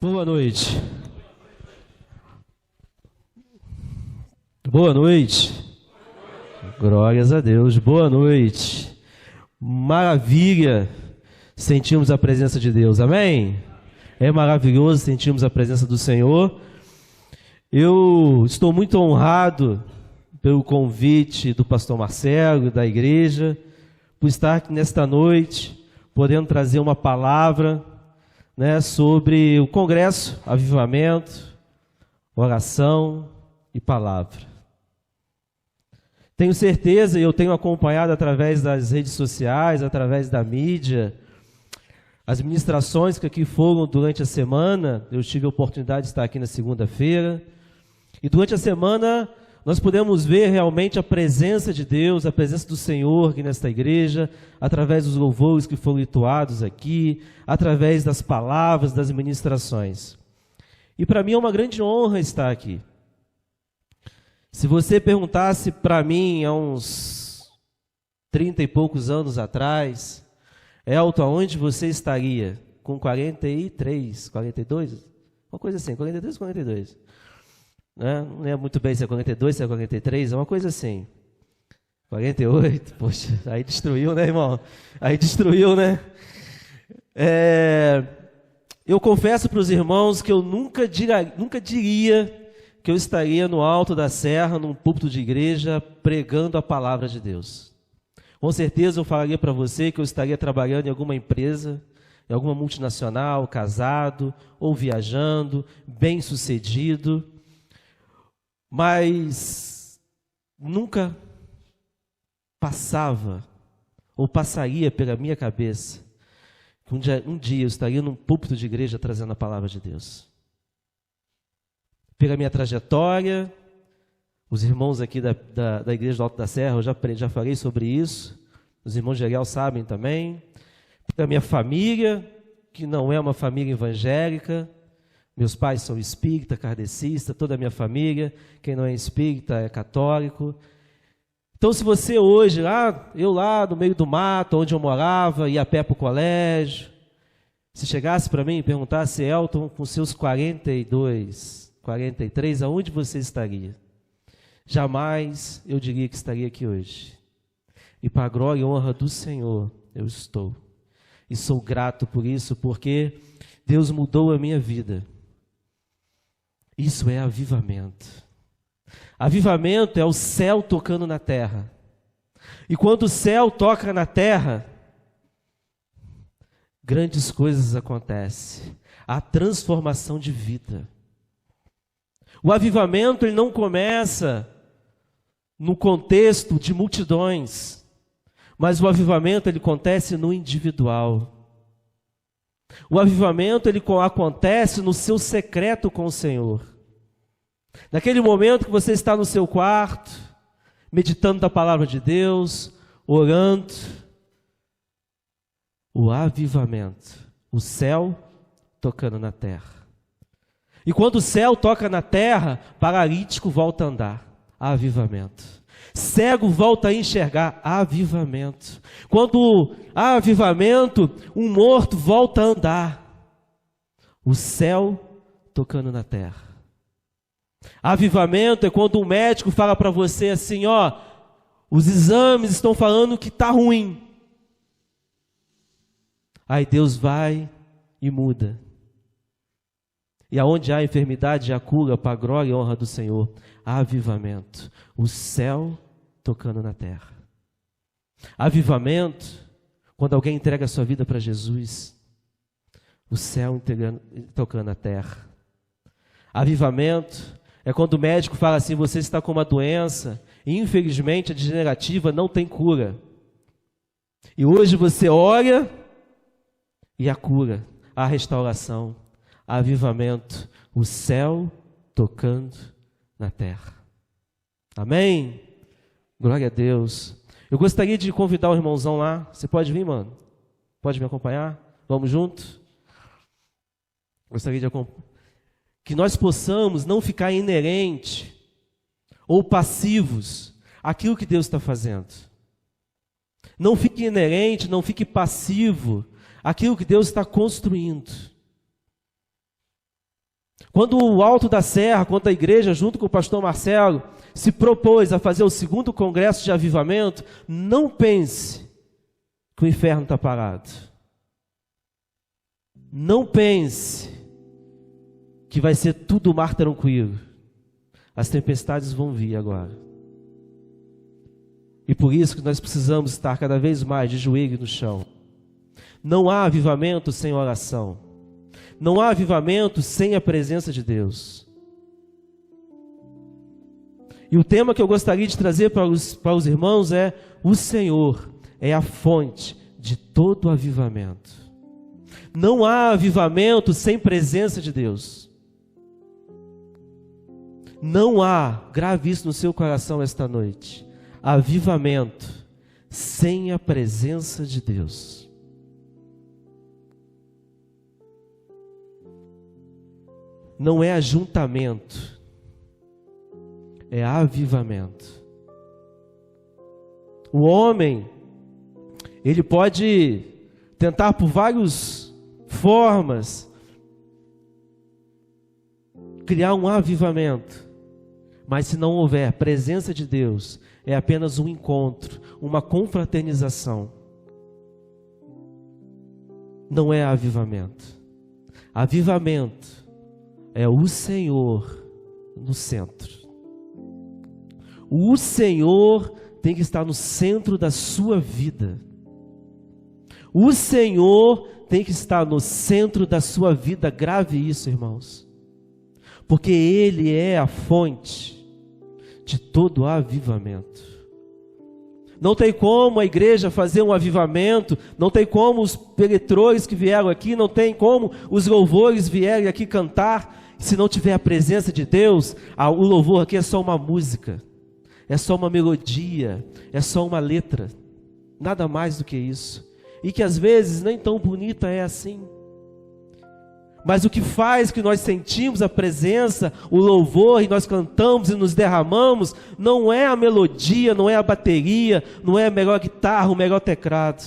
Boa noite. Boa noite. Glórias a Deus. Boa noite. Maravilha sentimos a presença de Deus. Amém? É maravilhoso sentirmos a presença do Senhor. Eu estou muito honrado pelo convite do pastor Marcelo, da igreja, por estar aqui nesta noite, podendo trazer uma palavra, sobre o Congresso, avivamento, oração e palavra. Tenho certeza, e eu tenho acompanhado através das redes sociais, através da mídia, as ministrações que aqui foram durante a semana. Eu tive a oportunidade de estar aqui na segunda-feira, e durante a semana nós podemos ver realmente a presença de Deus, a presença do Senhor aqui nesta igreja, através dos louvores que foram entoados aqui, através das palavras, das ministrações. E para mim é uma grande honra estar aqui. Se você perguntasse para mim há uns 30 e poucos anos atrás, Elton, aonde você estaria? Com 43, 42? Uma coisa assim, 43 ou 42? Não lembro muito bem se é 42, se é 43, é uma coisa assim. 48, poxa, aí destruiu, né, irmão? Aí destruiu, né? Eu confesso para os irmãos que eu nunca diria que eu estaria no alto da serra, num púlpito de igreja, pregando a palavra de Deus. Com certeza eu falaria para você que eu estaria trabalhando em alguma empresa, em alguma multinacional, casado, ou viajando, bem-sucedido, mas nunca passava ou passaria pela minha cabeça que um dia eu estaria num púlpito de igreja trazendo a palavra de Deus. Pela minha trajetória, os irmãos aqui da Igreja do Alto da Serra, eu já falei sobre isso, os irmãos de Ariel sabem também. Pela minha família, que não é uma família evangélica, meus pais são espírita, kardecista, toda a minha família, quem não é espírita é católico. Então, se você hoje, eu lá no meio do mato, onde eu morava, ia a pé para o colégio, se chegasse para mim e perguntasse, Elton, com seus 42, 43, aonde você estaria? Jamais eu diria que estaria aqui hoje. E para a glória e honra do Senhor, eu estou. E sou grato por isso, porque Deus mudou a minha vida. Isso é avivamento. Avivamento é o céu tocando na terra. E quando o céu toca na terra, grandes coisas acontecem. A transformação de vida. O avivamento ele não começa no contexto de multidões, mas o avivamento ele acontece no individual. O avivamento ele acontece no seu secreto com o Senhor. Naquele momento que você está no seu quarto, meditando da palavra de Deus, orando, o avivamento, o céu tocando na terra. E quando o céu toca na terra, paralítico volta a andar, avivamento. Cego volta a enxergar, avivamento. Quando há avivamento, um morto volta a andar. O céu tocando na terra. Avivamento é quando o médico fala para você assim, os exames estão falando que está ruim. Aí Deus vai e muda. E aonde há enfermidade, há cura para a glória e honra do Senhor. Avivamento. O céu tocando na terra. Avivamento, quando alguém entrega a sua vida para Jesus. O céu tocando a terra. Avivamento é quando o médico fala assim, você está com uma doença, e infelizmente a degenerativa não tem cura. E hoje você ora e a cura, a restauração. Avivamento, o céu tocando na terra. Amém? Glória a Deus. Eu gostaria de convidar o irmãozão lá. Você pode vir, mano? Pode me acompanhar? Vamos junto? Gostaria de que nós possamos não ficar inerente ou passivos àquilo que Deus está fazendo. Não fique inerente, não fique passivo àquilo que Deus está construindo. Quando o Alto da Serra, quando a igreja, junto com o pastor Marcelo, se propôs a fazer o 2º congresso de avivamento, não pense que o inferno está parado. Não pense que vai ser tudo mar tranquilo. As tempestades vão vir agora. E por isso que nós precisamos estar cada vez mais de joelho no chão. Não há avivamento sem oração. Não há avivamento sem a presença de Deus. E o tema que eu gostaria de trazer para os irmãos é: o Senhor é a fonte de todo avivamento. Não há avivamento sem presença de Deus. Não há, grave isso no seu coração esta noite, avivamento sem a presença de Deus. Não é ajuntamento, é avivamento. O homem, ele pode tentar por várias formas criar um avivamento, mas se não houver presença de Deus, é apenas um encontro, uma confraternização. Não é avivamento. Avivamento é o Senhor no centro. O Senhor tem que estar no centro da sua vida. O Senhor tem que estar no centro da sua vida. Grave isso, irmãos. Porque Ele é a fonte de todo avivamento. Não tem como a igreja fazer um avivamento, não tem como os preletores que vieram aqui, não tem como os louvores vierem aqui cantar, se não tiver a presença de Deus. O louvor aqui é só uma música, é só uma melodia, é só uma letra, nada mais do que isso. E que às vezes nem tão bonita é assim. Mas o que faz que nós sentimos a presença, o louvor, e nós cantamos e nos derramamos, não é a melodia, não é a bateria, não é a melhor guitarra, o melhor teclado.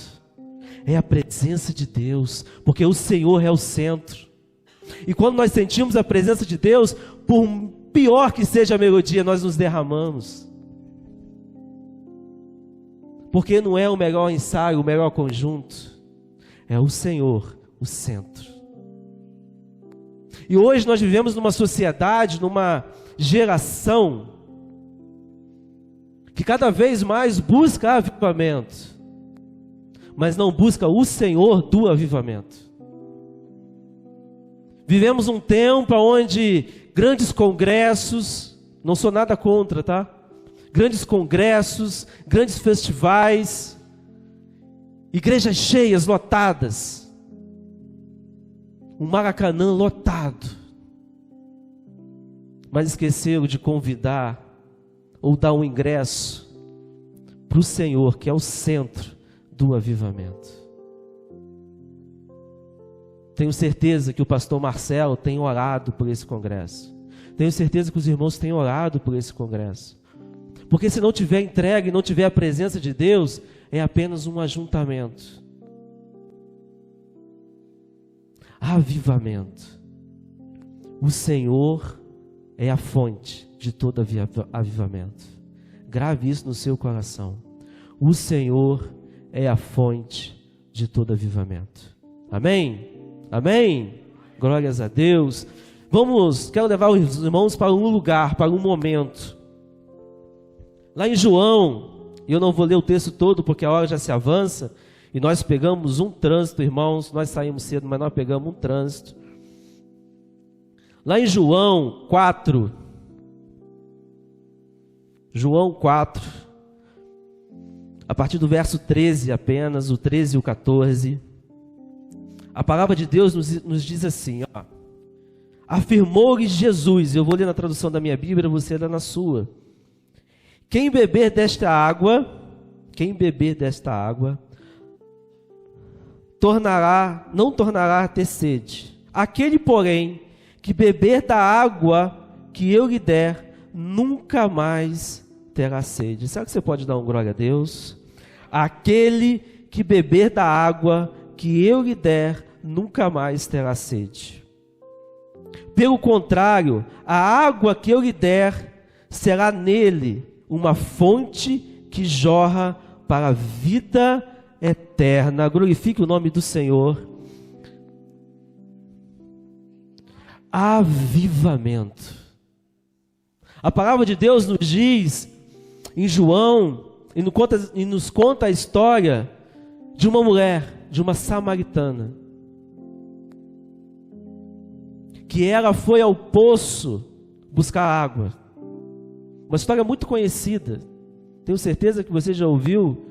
É a presença de Deus, porque o Senhor é o centro. E quando nós sentimos a presença de Deus, por pior que seja a melodia, nós nos derramamos. Porque não é o melhor ensaio, o melhor conjunto, é o Senhor, o centro. E hoje nós vivemos numa sociedade, numa geração que cada vez mais busca avivamento, mas não busca o Senhor do avivamento. Vivemos um tempo onde grandes congressos, não sou nada contra, tá? Grandes congressos, grandes festivais, igrejas cheias, lotadas, um Maracanã lotado, mas esqueceram de convidar ou dar um ingresso para o Senhor, que é o centro do avivamento. Tenho certeza que o pastor Marcelo tem orado por esse congresso. Tenho certeza que os irmãos têm orado por esse congresso. Porque se não tiver entrega e não tiver a presença de Deus, é apenas um ajuntamento. Avivamento. O Senhor é a fonte de todo avivamento. Grave isso no seu coração. O Senhor é a fonte de todo avivamento. Amém? Amém? Glórias a Deus. Quero levar os irmãos para um lugar, para um momento. Lá em João, eu não vou ler o texto todo porque a hora já se avança, e nós pegamos um trânsito, irmãos, nós saímos cedo, mas nós pegamos um trânsito. Lá em João 4, a partir do verso 13 apenas, o 13 e o 14, a palavra de Deus nos diz assim, ó: afirmou-lhes Jesus, eu vou ler na tradução da minha Bíblia, você lê na sua: quem beber desta água, não tornará a ter sede. Aquele, porém, que beber da água que eu lhe der, nunca mais terá sede. Será que você pode dar um glória a Deus? Aquele que beber da água que eu lhe der, nunca mais terá sede. Pelo contrário, a água que eu lhe der será nele uma fonte que jorra para a vida eterna. Glorifique o nome do Senhor. Avivamento. A palavra de Deus nos diz em João, e nos conta a história de uma mulher, de uma samaritana, que ela foi ao poço buscar água. Uma história muito conhecida. Tenho certeza que você já ouviu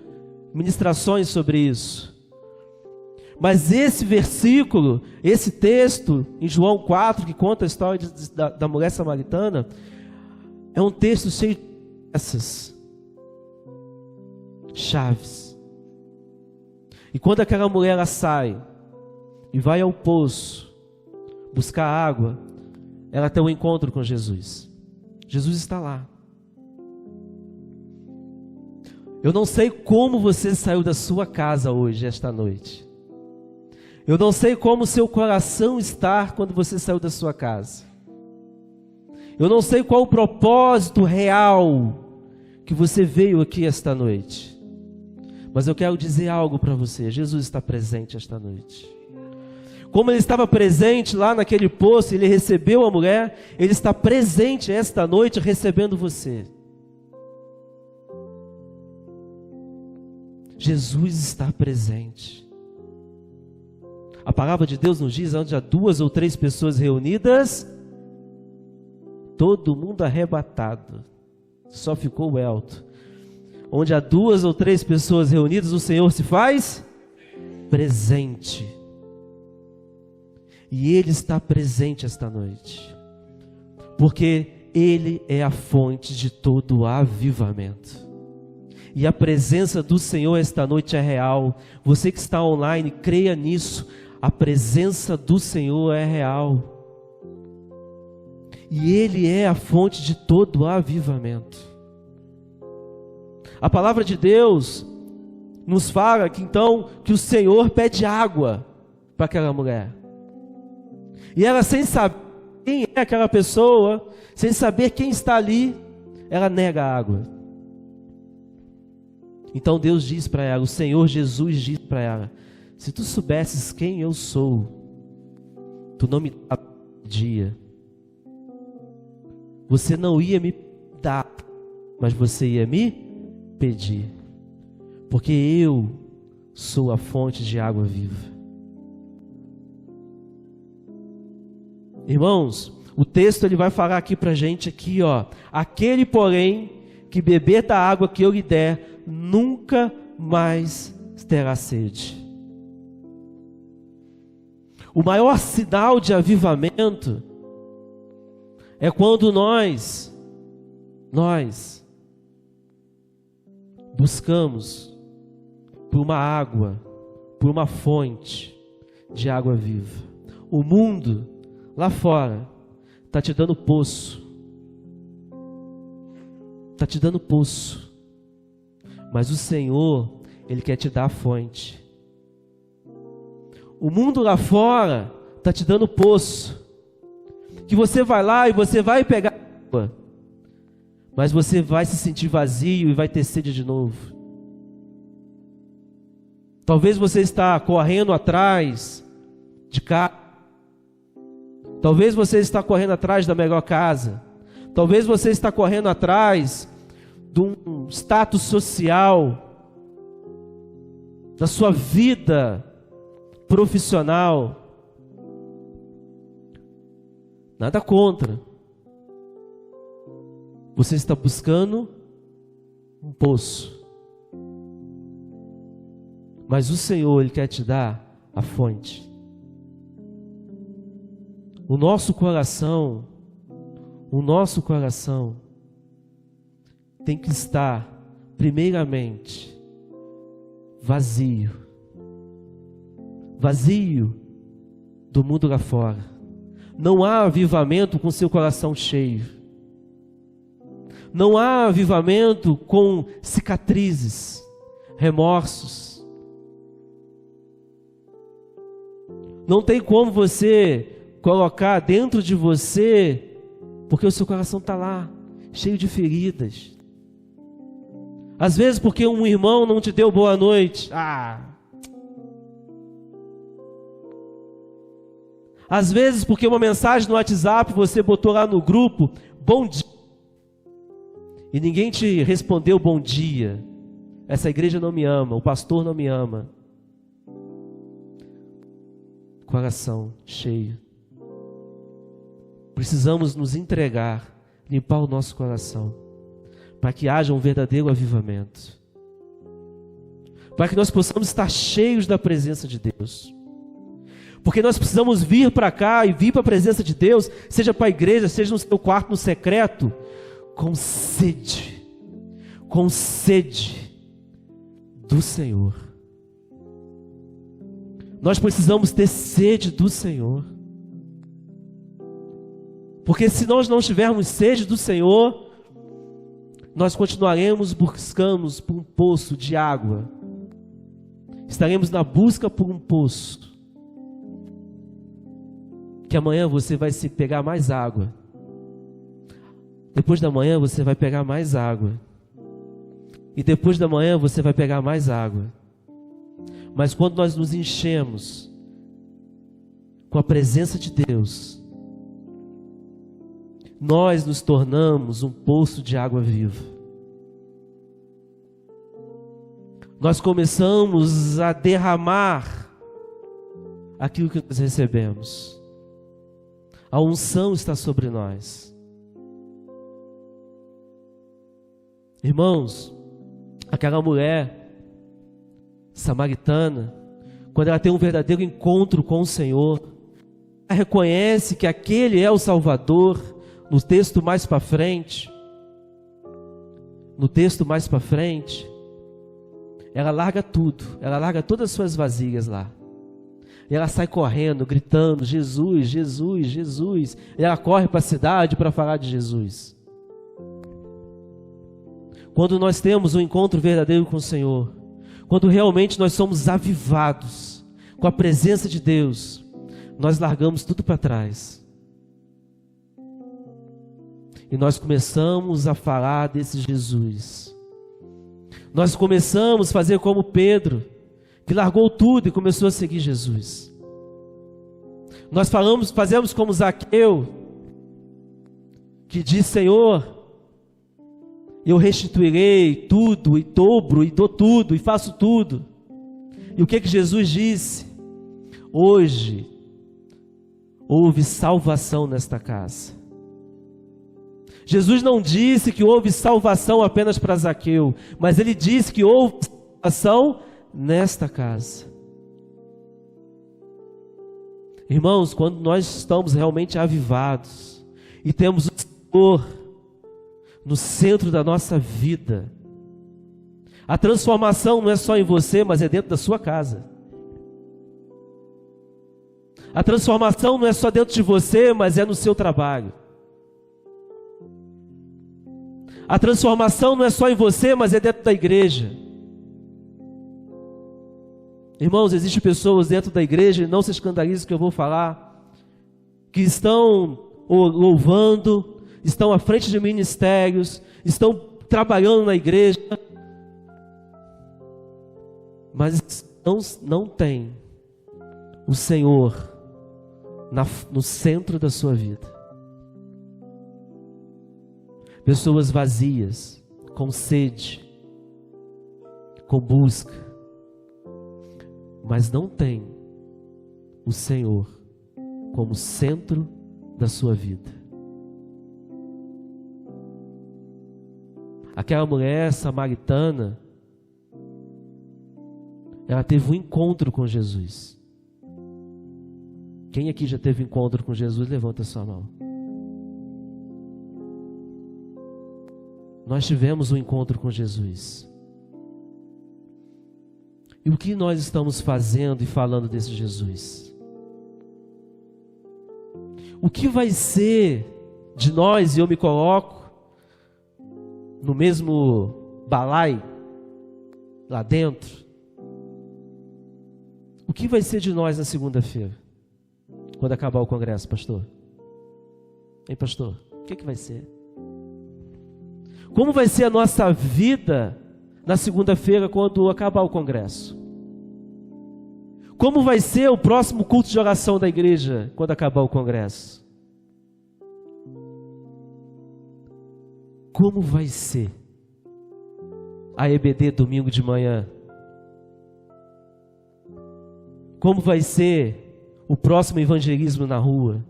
ministrações sobre isso. Mas esse versículo, esse texto em João 4, que conta a história da mulher samaritana, é um texto cheio de essas chaves. E quando aquela mulher ela sai e vai ao poço buscar água, ela tem um encontro com Jesus. Jesus está lá. Eu não sei como você saiu da sua casa hoje, esta noite. Eu não sei como seu coração está quando você saiu da sua casa. Eu não sei qual o propósito real que você veio aqui esta noite. Mas eu quero dizer algo para você. Jesus está presente esta noite. Como ele estava presente lá naquele poço, ele recebeu a mulher, ele está presente esta noite recebendo você. Jesus está presente. A palavra de Deus nos diz, onde há 2 ou 3 pessoas reunidas, todo mundo arrebatado. Só ficou o Elton. Onde há 2 ou 3 pessoas reunidas, o Senhor se faz presente. E Ele está presente esta noite. Porque Ele é a fonte de todo o avivamento. E a presença do Senhor esta noite é real. Você que está online, creia nisso. A presença do Senhor é real. E Ele é a fonte de todo o avivamento. A palavra de Deus nos fala que então que o Senhor pede água para aquela mulher. E ela, sem saber quem é aquela pessoa, sem saber quem está ali, ela nega a água. Então Deus diz para ela, o Senhor Jesus diz para ela: se tu soubesses quem eu sou, tu não me pedia. Você não ia me dar, mas você ia me pedir. Porque eu sou a fonte de água viva. Irmãos, o texto ele vai falar aqui para a gente aqui, ó. Aquele, porém, que beber da água que eu lhe der, nunca mais terá sede. O maior sinal de avivamento é quando nós buscamos por uma água, por uma fonte de água viva. O mundo lá fora está te dando poço. Está te dando poço. Mas o Senhor, Ele quer te dar a fonte. O mundo lá fora está te dando poço. Que você vai lá e você vai pegar água. Mas você vai se sentir vazio e vai ter sede de novo. Talvez você está correndo atrás de casa. Talvez você está correndo atrás da melhor casa. Talvez você está correndo atrás de um status social, da sua vida profissional. Nada contra. Você está buscando um poço. Mas o Senhor, Ele quer te dar a fonte. O nosso coração tem que estar, primeiramente, vazio do mundo lá fora. Não há avivamento com seu coração cheio. Não há avivamento com cicatrizes, remorsos. Não tem como você colocar dentro de você, porque o seu coração está lá, cheio de feridas. Às vezes porque um irmão não te deu boa noite. Às vezes porque uma mensagem no WhatsApp você botou lá no grupo, bom dia, e ninguém te respondeu bom dia. Essa igreja não me ama, o pastor não me ama. Coração cheio. Precisamos nos entregar, limpar o nosso coração, para que haja um verdadeiro avivamento, para que nós possamos estar cheios da presença de Deus. Porque nós precisamos vir para cá e vir para a presença de Deus, seja para a igreja, seja no seu quarto, no secreto, com sede do Senhor. Nós precisamos ter sede do Senhor. Porque se nós não tivermos sede do Senhor, nós continuaremos buscando por um poço de água. Estaremos na busca por um poço. Que amanhã você vai se pegar mais água. Depois da manhã você vai pegar mais água. E depois da manhã você vai pegar mais água. Mas quando nós nos enchemos com a presença de Deus, nós nos tornamos um poço de água viva. Nós começamos a derramar aquilo que nós recebemos. A unção está sobre nós. Irmãos, aquela mulher samaritana, quando ela tem um verdadeiro encontro com o Senhor, ela reconhece que aquele é o Salvador. No texto mais para frente, ela larga tudo, ela larga todas as suas vasilhas lá. E ela sai correndo, gritando, Jesus, Jesus, Jesus. E ela corre para a cidade para falar de Jesus. Quando nós temos um encontro verdadeiro com o Senhor, quando realmente nós somos avivados com a presença de Deus, nós largamos tudo para trás. E nós começamos a falar desse Jesus. Nós começamos a fazer como Pedro, que largou tudo e começou a seguir Jesus. Nós fazemos como Zaqueu, que diz: Senhor, eu restituirei tudo, e dobro, e dou tudo, e faço tudo. E o que Jesus disse? Hoje houve salvação nesta casa. Jesus não disse que houve salvação apenas para Zaqueu, mas ele disse que houve salvação nesta casa. Irmãos, quando nós estamos realmente avivados e temos o Senhor no centro da nossa vida, a transformação não é só em você, mas é dentro da sua casa. A transformação não é só dentro de você, mas é no seu trabalho. A transformação não é só em você, mas é dentro da igreja. Irmãos, existem pessoas dentro da igreja, e não se escandalizem que eu vou falar, que estão louvando, estão à frente de ministérios, estão trabalhando na igreja, mas não tem o Senhor no centro da sua vida. Pessoas vazias, com sede, com busca, mas não tem o Senhor como centro da sua vida. Aquela mulher samaritana, ela teve um encontro com Jesus. Quem aqui já teve encontro com Jesus, levanta a sua mão. Nós tivemos um encontro com Jesus. E o que nós estamos fazendo e falando desse Jesus? O que vai ser de nós, e eu me coloco no mesmo balai, lá dentro? O que vai ser de nós na segunda-feira? quando acabar o congresso, pastor? Hein, pastor? O que vai ser? Como vai ser a nossa vida na segunda-feira quando acabar o congresso? Como vai ser o próximo culto de oração da igreja quando acabar o congresso? Como vai ser a EBD domingo de manhã? Como vai ser o próximo evangelismo na rua?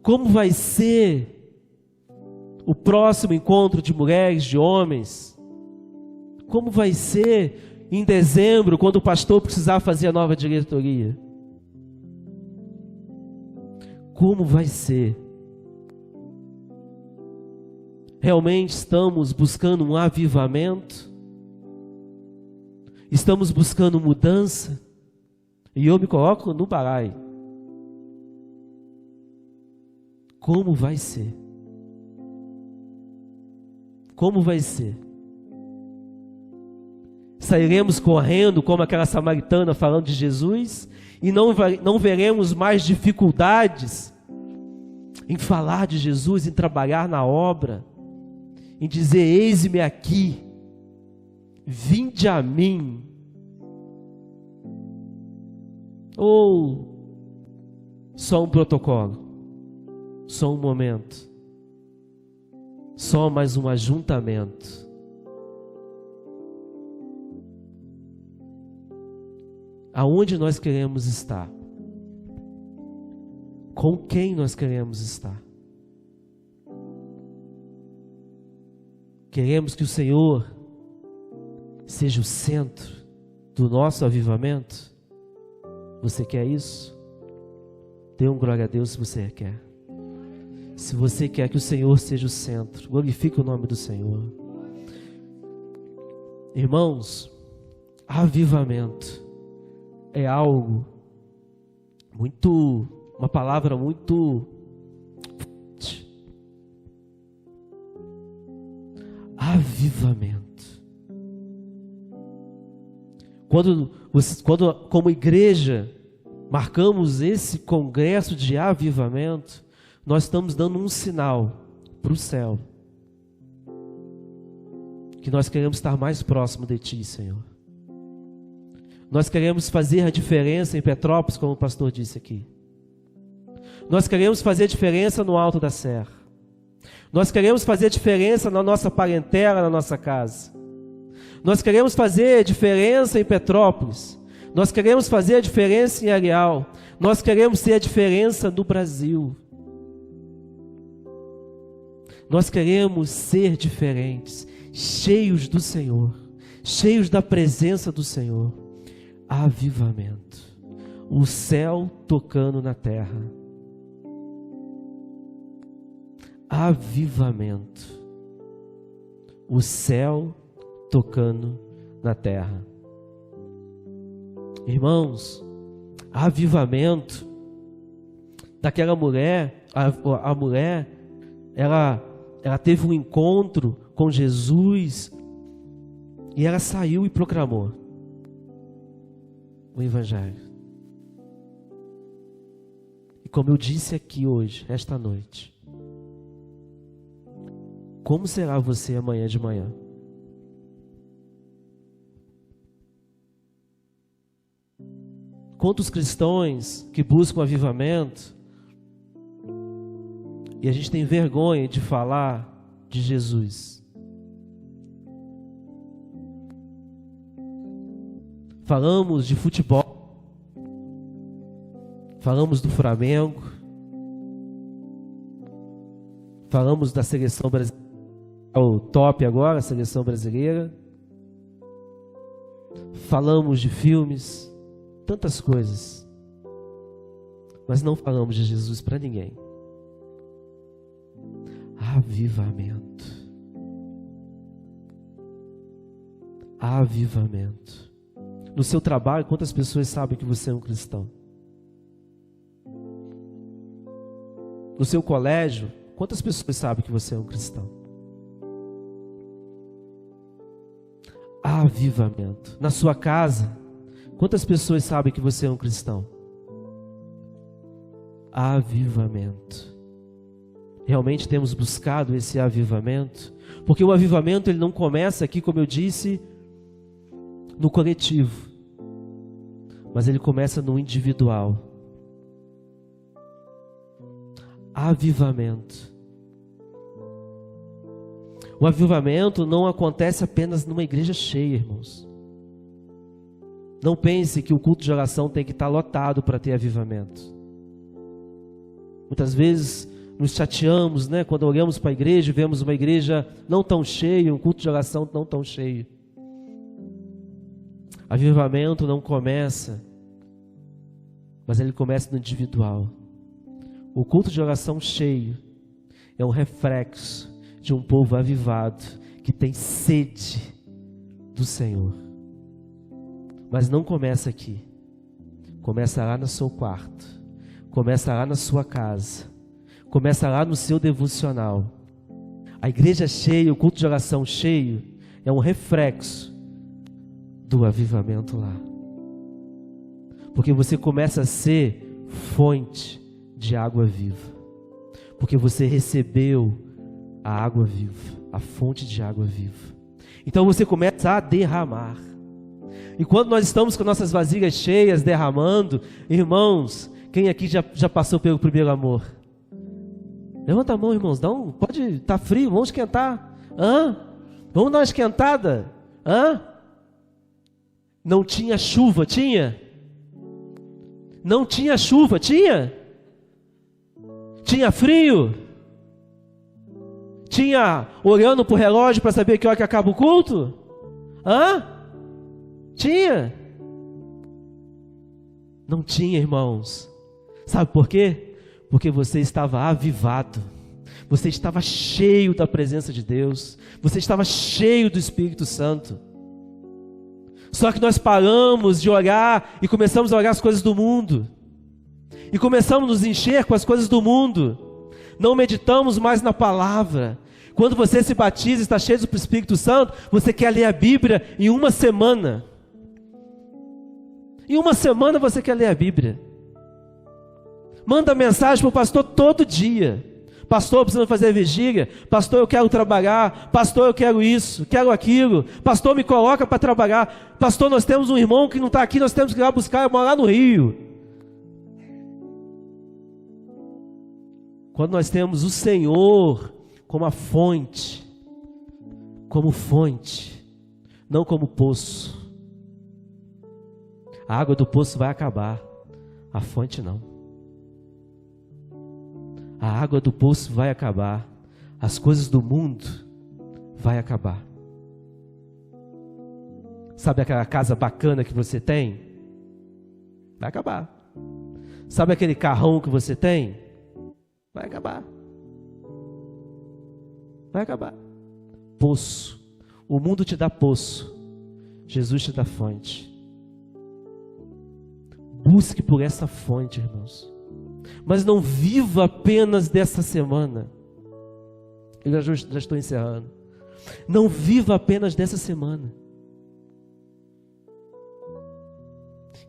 Como vai ser o próximo encontro de mulheres, de homens? Como vai ser em dezembro, quando o pastor precisar fazer a nova diretoria? Como vai ser? Realmente estamos buscando um avivamento? Estamos buscando mudança? E eu me coloco no balaio. Como vai ser? Como vai ser? Sairemos correndo como aquela samaritana falando de Jesus e não veremos mais dificuldades em falar de Jesus, em trabalhar na obra, em dizer: eis-me aqui, vinde a mim. Ou só um protocolo, só um momento, só mais um ajuntamento? Aonde nós queremos estar? Com quem nós queremos estar? Queremos que o Senhor seja o centro do nosso avivamento? Você quer isso? Dê um glória a Deus se você quer. Se você quer que o Senhor seja o centro, glorifique o nome do Senhor. Irmãos, avivamento é algo muito, uma palavra muito avivamento. Quando como igreja marcamos esse congresso de avivamento, nós estamos dando um sinal para o céu, que nós queremos estar mais próximo de Ti, Senhor. Nós queremos fazer a diferença em Petrópolis, como o pastor disse aqui. Nós queremos fazer a diferença no Alto da Serra. Nós queremos fazer a diferença na nossa parentela, na nossa casa. Nós queremos fazer a diferença em Petrópolis. Nós queremos fazer a diferença em Areal. Nós queremos ser a diferença no Brasil. Nós queremos ser diferentes, cheios do Senhor, cheios da presença do Senhor. Avivamento. O céu tocando na terra. Avivamento. O céu tocando na terra. Irmãos, avivamento daquela mulher, a mulher, ela teve um encontro com Jesus e ela saiu e proclamou o Evangelho. E como eu disse aqui hoje, esta noite, como será você amanhã de manhã? Quantos cristãos que buscam avivamento e a gente tem vergonha de falar de Jesus? Falamos de futebol, falamos do Flamengo, falamos da seleção brasileira, o top agora, a seleção brasileira, falamos de filmes, tantas coisas, mas não falamos de Jesus para ninguém. Avivamento. Avivamento. No seu trabalho, quantas pessoas sabem que você é um cristão? No seu colégio, quantas pessoas sabem que você é um cristão? Avivamento. Na sua casa, quantas pessoas sabem que você é um cristão? avivamento. Realmente temos buscado esse avivamento? Porque o avivamento ele não começa aqui, como eu disse, no coletivo, mas ele começa no individual. Avivamento. O avivamento não acontece apenas numa igreja cheia, irmãos. Não pense que o culto de oração tem que estar lotado para ter avivamento. Muitas vezes nos chateamos, né? Quando olhamos para a igreja e vemos uma igreja não tão cheia, um culto de oração não tão cheio. Avivamento não começa, mas ele começa no individual. O culto de oração cheio é um reflexo de um povo avivado que tem sede do Senhor. Mas não começa aqui. Começa lá no seu quarto. Começa lá na sua casa. Começa lá no seu devocional. A igreja cheia, o culto de oração cheio, é um reflexo do avivamento lá. Porque você começa a ser fonte de água viva. Porque você recebeu a água viva, a fonte de água viva. Então você começa a derramar. E quando nós estamos com nossas vasilhas cheias, derramando, irmãos, quem aqui já passou pelo primeiro amor? Levanta a mão, irmãos, pode, tá frio, vamos esquentar. Vamos dar uma esquentada. Não tinha chuva, tinha? Não tinha chuva, tinha? Tinha frio? Tinha olhando para o relógio para saber que hora que acaba o culto? Tinha? Não tinha, irmãos. Sabe por quê? Porque você estava avivado. Você estava cheio da presença de Deus. Você estava cheio do Espírito Santo. Só que nós paramos de olhar e começamos a olhar as coisas do mundo. E começamos a nos encher com as coisas do mundo. Não meditamos mais na palavra. Quando você se batiza e está cheio do Espírito Santo, você quer ler a Bíblia em uma semana. Em uma semana você quer ler a Bíblia. Manda mensagem para o pastor todo dia. Pastor, eu preciso fazer vigília. Pastor, eu quero trabalhar. Pastor, eu quero isso, quero aquilo. Pastor, me coloca para trabalhar. Pastor, nós temos um irmão que não está aqui, nós temos que ir lá buscar, eu moro lá no Rio. Quando nós temos o Senhor como a fonte, não como poço. A água do poço vai acabar, a fonte não. A água do poço vai acabar, as coisas do mundo vai acabar. Sabe aquela casa bacana que você tem? Vai acabar. Sabe aquele carrão que você tem? Vai acabar. Vai acabar. Poço. O mundo te dá poço. Jesus te dá fonte. Busque por essa fonte, irmãos. Mas não viva apenas dessa semana. Eu já estou encerrando. Não viva apenas dessa semana.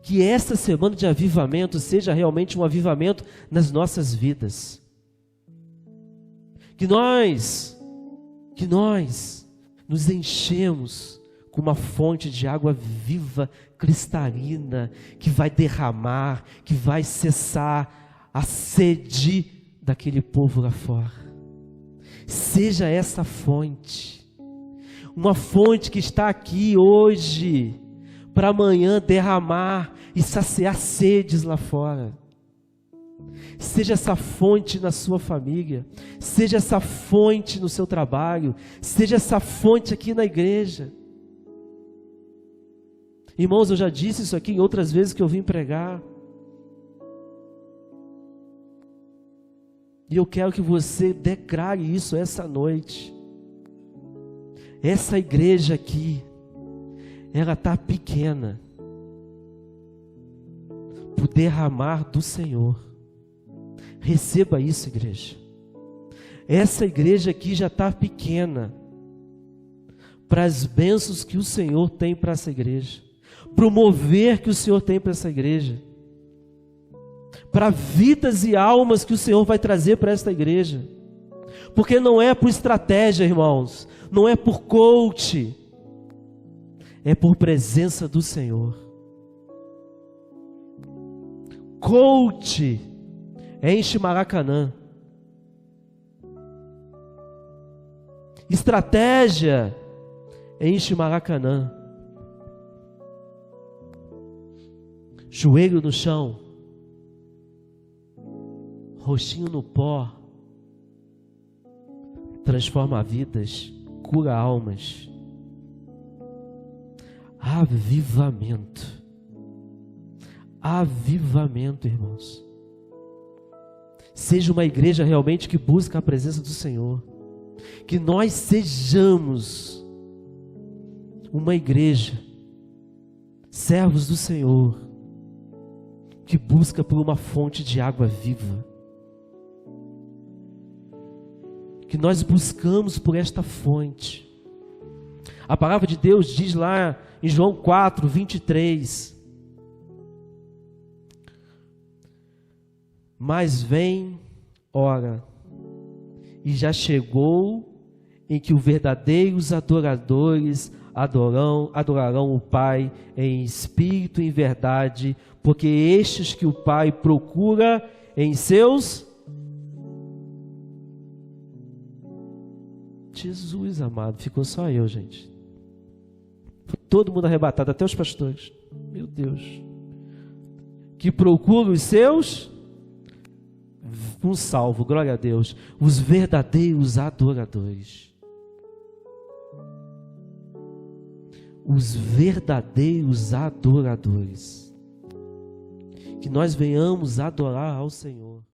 Que essa semana de avivamento seja realmente um avivamento nas nossas vidas. Que nós nos enchemos com uma fonte de água viva, cristalina, que vai derramar, que vai cessar a sede daquele povo lá fora. Seja essa fonte, uma fonte que está aqui hoje, para amanhã derramar e saciar sedes lá fora. Seja essa fonte na sua família, seja essa fonte no seu trabalho, seja essa fonte aqui na igreja. Irmãos, eu já disse isso aqui em outras vezes que eu vim pregar. E eu quero que você declare isso essa noite. Essa igreja aqui, ela está pequena para o derramar do Senhor. Receba isso, igreja. Essa igreja aqui já está pequena para as bênçãos que o Senhor tem para essa igreja, para o mover que o Senhor tem para essa igreja, para vidas e almas que o Senhor vai trazer para esta igreja. Porque não é por estratégia, irmãos, não é por coach, é por presença do Senhor. Coach enche Maracanã. Estratégia enche Maracanã. Joelho no chão, rostinho no pó, transforma vidas, cura almas. Avivamento. Avivamento, irmãos. Seja uma igreja realmente que busca a presença do Senhor. Que nós sejamos uma igreja, servos do Senhor, que busca por uma fonte de água viva. Que nós buscamos por esta fonte. A palavra de Deus diz lá em João 4, 23. Mas vem hora, e já chegou, em que os verdadeiros adoradores adorarão o Pai em espírito e em verdade, porque estes que o Pai procura em seus... Jesus amado, ficou só eu, gente. Foi todo mundo arrebatado, até os pastores. Meu Deus. Que procura os seus... Um salvo, glória a Deus. Os verdadeiros adoradores. Os verdadeiros adoradores. Que nós venhamos adorar ao Senhor.